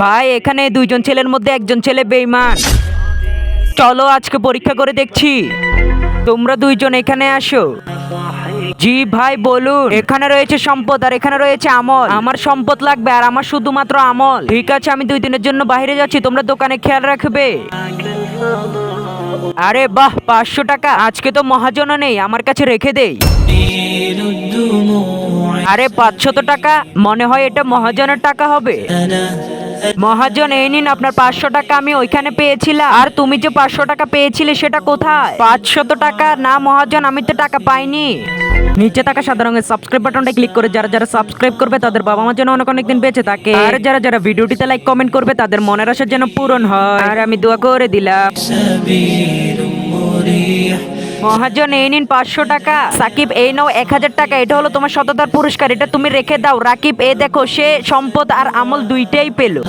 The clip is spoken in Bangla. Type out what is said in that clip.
ভাই এখানে দুইজন ছেলের মধ্যে একজন ছেলে বেঈমান। চলো আজকে পরীক্ষা করে দেখছি। তোমরা দুইজন এখানে আসো। জি ভাই বলুন। এখানে রয়েছে সম্পদ আর এখানে রয়েছে আমল। আমার সম্পদ লাগবে আর আমার শুধুমাত্র আমল। ঠিক আছে, আমি 2 দিনের জন্য বাইরে যাচ্ছি, তোমরা দোকানে খেয়াল রাখবে। আরে বাহ, 500 টাকা। আজকে তো মহাজনও নেই, আমার কাছে রেখে দেই। আরে 500 টাকা, মনে হয় এটা মহাজনের টাকা হবে। মহাজন এই নিন আপনার 500 টাকা। আমি ওইখানে পেয়েছিলাম। আর তুমি যে 500 টাকা পেয়েছিলে সেটা কোথায়? 500 টাকা না মহাজন, আমি তো টাকা পাইনি। নিচে থাকা সাদা রঙের সাবস্ক্রাইব বাটনটা ক্লিক করে যারা যারা সাবস্ক্রাইব করবে তাদের বাবা মার জন্য অনেক অনেক দিন বেঁচে থাকে। আর যারা যারা ভিডিওটিতে লাইক কমেন্ট করবে তাদের মনের আশা যেন পূরণ হয়। আর আমি দোয়া করে দিলাম। মহাজন এই নিন 500 টাকা। সাকিব এই নাও 1000 টাকা। এটা হলো তোমার সততার পুরস্কার, এটা তুমি রেখে দাও। রাকিব এই দেখো, সে সম্পদ আর আমল দুইটাই পেলো।